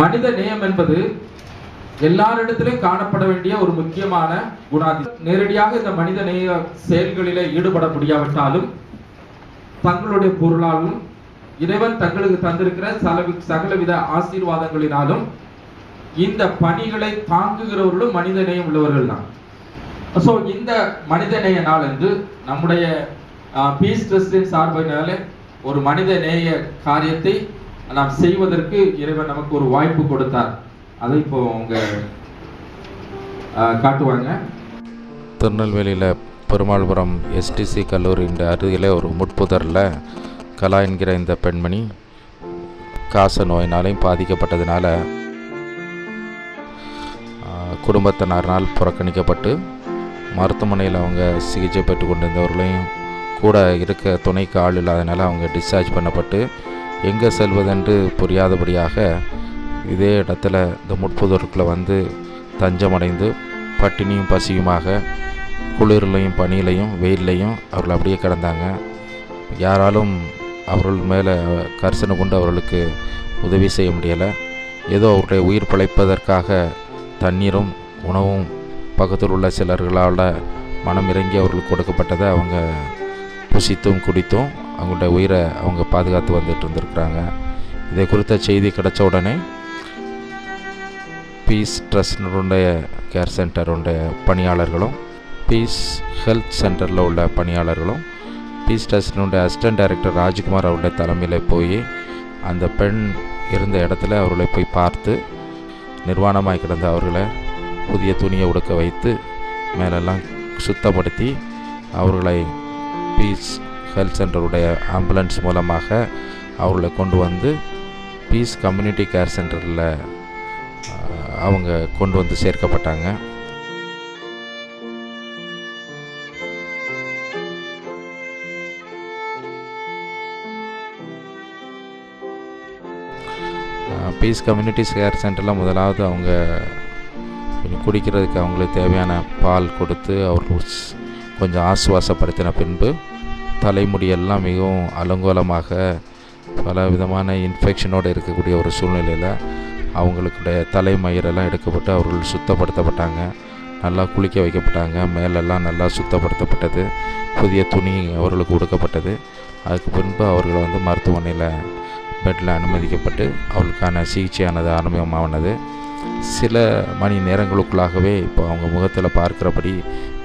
மனித நேயம் என்பது எல்லாரிடத்திலும் காணப்பட வேண்டிய ஒரு முக்கியமான குணாதிசயம். நேரடியாக இந்த மனித நேய செயல்களிலே ஈடுபட முடியாவிட்டாலும் தங்களுடைய பொருளாலும் இறைவன் தங்களுக்கு தந்திருக்கிற சகலவித ஆசீர்வாதங்களினாலும் இந்த பணிகளை தாங்குகிறவர்களும் மனித நேயம் உள்ளவர்கள் தான். ஸோ இந்த மனித நேய நாள் என்று நம்முடைய பீஸ் ட்ரஸ்டின் சார்பினாலே ஒரு மனித நேய காரியத்தை நாம் செய்வதற்கு இறைவன் நமக்கு ஒரு வாய்ப்பு கொடுத்தார். அதை இப்போ அவங்க காட்டுவாங்க. திருநெல்வேலியில் பெருமாள்புரம் எஸ்டிசி கல்லூரியின் அருகிலே ஒரு முட்புதரில் கலா என்கிற இந்த பெண்மணி காச நோயினாலையும் பாதிக்கப்பட்டதுனால குடும்பத்தினரால் புறக்கணிக்கப்பட்டு மருத்துவமனையில் அவங்க சிகிச்சை பெற்று கொண்டிருந்தவர்களையும் கூட இருக்க துணைக்கு ஆள் இல்லாதனால அவங்க டிஸ்சார்ஜ் பண்ணப்பட்டு எங்கே செல்வதென்று புரியாதபடியாக இதே இடத்துல இந்த முட்புதருக்குள்ளே வந்து தஞ்சமடைந்து பட்டினியும் பசியுமாக குளிர்லையும் பனியிலையும் வெயிலையும் அவர்கள் அப்படியே கிடந்தாங்க. யாராலும் அவர்கள் மேலே கரிசனை கொண்டு அவர்களுக்கு உதவி செய்ய முடியலை. ஏதோ அவருடைய உயிர் பிழைப்பதற்காக தண்ணீரும் உணவும் பக்கத்தில் உள்ள சிலர்களால் மனம் இறங்கி அவர்களுக்கு கொடுக்கப்பட்டதை அவங்க புசித்தும் குடித்தும் அவங்களுடைய உயிரை அவங்க பாதுகாத்து வந்துட்டு இருந்திருக்கிறாங்க. இதை குறித்த செய்தி கிடைச்ச உடனே பீஸ் ட்ரஸ்டினுடைய கேர் சென்டருடைய பணியாளர்களும் பீஸ் ஹெல்த் சென்டரில் உள்ள பணியாளர்களும் பீஸ் ட்ரஸ்டினுடைய அசிஸ்டன்ட் டைரக்டர் ராஜ்குமார் அவருடைய தலைமையில் போய் அந்த பெண் இருந்த இடத்துல அவர்களை போய் பார்த்து நிர்வாணமாய் கிடந்த அவர்களை புதிய துணியை உடுக்க வைத்து மேலெல்லாம் சுத்தப்படுத்தி அவர்களை பீஸ் ஹெல்த் சென்டருடைய ஆம்புலன்ஸ் மூலமாக அவர்களை கொண்டு வந்து பீஸ் கம்யூனிட்டி கேர் சென்டரில் அவங்க கொண்டு வந்து சேர்க்கப்பட்டாங்க. பீஸ் கம்யூனிட்டி கேர் சென்டரில் முதலாவது அவங்க குடிக்கிறதுக்கு அவங்களுக்கு தேவையான பால் கொடுத்து அவர்கள் கொஞ்சம் ஆசுவாசப்படுத்தின பின்பு தலைமுடியெல்லாம் மிகவும் அலங்கோலமாக பல விதமான இன்ஃபெக்ஷனோடு இருக்கக்கூடிய ஒரு சூழ்நிலையில் அவங்களுடைய தலைமயிரெல்லாம் எடுக்கப்பட்டு அவர்கள் சுத்தப்படுத்தப்பட்டாங்க. நல்லா குளிக்க வைக்கப்பட்டாங்க. மேலெல்லாம் நல்லா சுத்தப்படுத்தப்பட்டது. புதிய துணி அவர்களுக்கு கொடுக்கப்பட்டது. அதுக்கு பின்பு அவர்கள் வந்து மருத்துவமனையில் பெட்டில் அனுமதிக்கப்பட்டு அவர்களுக்கான சிகிச்சையானது ஆரம்பமானது. சில மணி நேரங்களுக்குள்ளாகவே இப்போ அவங்க முகத்தில் பார்க்குறபடி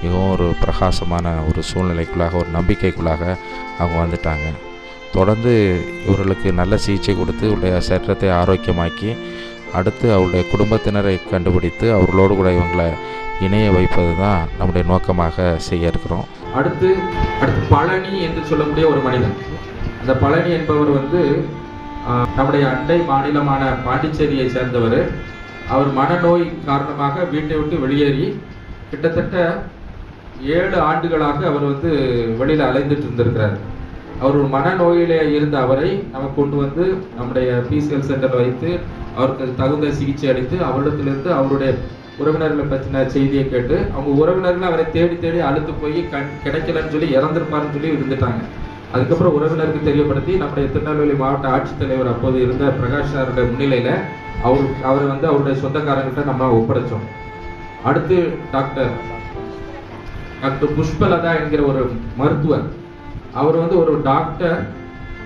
மிகவும் ஒரு பிரகாசமான ஒரு சூழ்நிலைக்குள்ளாக ஒரு நம்பிக்கைக்குள்ளாக அவங்க வந்துட்டாங்க. தொடர்ந்து இவர்களுக்கு நல்ல சிகிச்சை கொடுத்து இவருடைய சட்டத்தை ஆரோக்கியமாக்கி அடுத்து அவருடைய குடும்பத்தினரை கண்டுபிடித்து அவர்களோடு கூட இவங்களை இணைய வைப்பது தான் நம்முடைய நோக்கமாக செய்ய இருக்கிறோம். அடுத்து பழனி என்று சொல்லக்கூடிய ஒரு மனிதன். அந்த பழனி என்பவர் வந்து நம்முடைய அண்டை மாநிலமான பாண்டிச்சேரியை சேர்ந்தவர். அவர் மனநோய் காரணமாக வீட்டை விட்டு வெளியேறி கிட்டத்தட்ட 7 ஆண்டுகளாக அவர் வந்து வெளியில் அலைந்துட்டு இருந்திருக்கிறார். அவர் ஒரு மனநோயிலே இருந்த அவரை நம்ம கொண்டு வந்து நம்முடைய பீஸ் ஹெல்த் சென்டரில் வைத்து அவருக்கு தகுந்த சிகிச்சை அளித்து அவரிடத்திலிருந்து அவருடைய உறவினர்களை பற்றின செய்தியை கேட்டு அவங்க உறவினர்கள் அவரை தேடி தேடி அழுத்து போய் கிடைக்கலன்னு சொல்லி இறந்துருப்பாருன்னு சொல்லி இருந்துட்டாங்க. அதுக்கப்புறம் உறவினருக்கு தெரியப்படுத்தி நம்முடைய திருநெல்வேலி மாவட்ட ஆட்சித்தலைவர் அப்போது இருந்த பிரகாஷ் சாருடைய முன்னிலையில் அவரை வந்து அவருடைய சொந்தக்காரங்கிட்ட நம்ம ஒப்படைச்சோம். அடுத்து டாக்டர் புஷ்பலதா என்கிற ஒரு மருத்துவர். அவர் வந்து ஒரு டாக்டர்,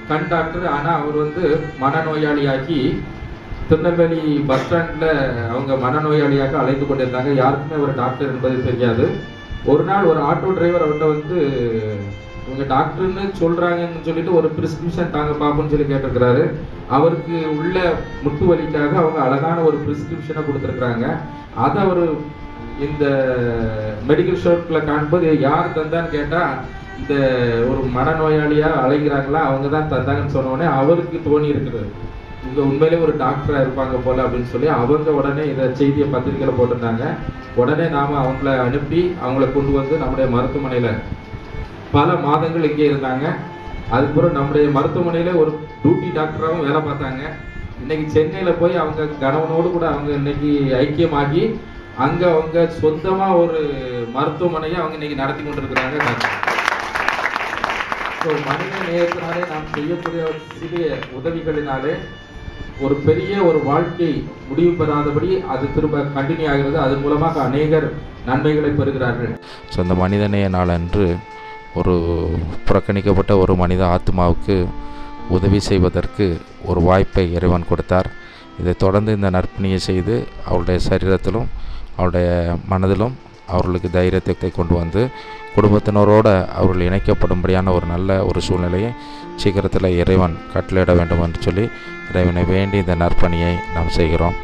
கண் டாக்டர். ஆனால் அவர் வந்து மனநோயாளியாகி திருநெல்வேலி பஸ் ஸ்டாண்டில் அவங்க மனநோயாளியாக அழைத்து கொண்டிருந்தாங்க. யாருக்குமே ஒரு டாக்டர் என்பது தெரியாது. ஒரு நாள் ஒரு ஆட்டோ டிரைவர் அவர்கிட்ட வந்து இவங்க டாக்டர்னு சொல்கிறாங்கன்னு சொல்லிட்டு ஒரு ப்ரிஸ்கிரிப்ஷன் தாங்க பார்ப்போம்னு சொல்லி கேட்டிருக்கிறாரு. அவருக்கு உள்ள முட்டு வலிக்காக அவங்க அழகான ஒரு ப்ரிஸ்கிரிப்ஷனை கொடுத்துருக்குறாங்க. அதை அவர் இந்த மெடிக்கல் ஷாப்பில் காணும்போது யார் தந்தான்னு கேட்டால் இந்த ஒரு மனநோயாளியாக அழைக்கிறாங்களா அவங்க தான் தந்தாங்கன்னு சொன்னோடனே அவருக்கு தோணி இருக்கிறது இவங்க உண்மையிலே ஒரு டாக்டராக இருப்பாங்க போல் அப்படின்னு சொல்லி அவங்க உடனே இதை செய்தியை பத்திரிக்கையில் போட்டிருந்தாங்க. உடனே நாம் அவங்கள அனுப்பி அவங்கள கொண்டு வந்து நம்முடைய மருத்துவமனையில் பல மாதங்கள் இங்கே இருந்தாங்க. அதுக்கப்புறம் நம்முடைய மருத்துவமனையில் ஒரு டியூட்டி டாக்டராகவும் வேலை பார்த்தாங்க. இன்னைக்கு சென்னையில் போய் அவங்க கணவனோடு கூட அவங்க இன்னைக்கு ஐக்கியமாகி அங்கே அவங்க சொந்தமாக ஒரு மருத்துவமனையை அவங்க இன்னைக்கு நடத்தி கொண்டிருக்கிறாங்க. ஸோ மனித நேயத்தினாலே நாம் செய்யக்கூடிய சிறிய உதவிகளினாலே ஒரு பெரிய ஒரு வாழ்க்கை முடிவு பெறாதபடி அது திரும்ப கண்டினியூ ஆகிறது. அதன் மூலமாக அநேகர் நன்மைகளை பெறுகிறார்கள். ஸோ அந்த மனிதநேய நாளன்று ஒரு புறக்கணிக்கப்பட்ட ஒரு மனித ஆத்மாவுக்கு உதவி செய்வதற்கு ஒரு வாய்ப்பை இறைவன் கொடுத்தார். இதை தொடர்ந்து இந்த நற்பணியை செய்து அவருடைய சரீரத்திலும் அவருடைய மனதிலும் அவர்களுக்கு தைரியத்தை கொண்டு வந்து குடும்பத்தினரோடு அவர்கள் இணைக்கப்படும்படியான ஒரு நல்ல ஒரு சூழ்நிலையை சீக்கிரத்தில் இறைவன் கட்டளையிட வேண்டும் என்று சொல்லி இறைவனை வேண்டி இந்த நற்பணியை நாம் செய்கிறோம்.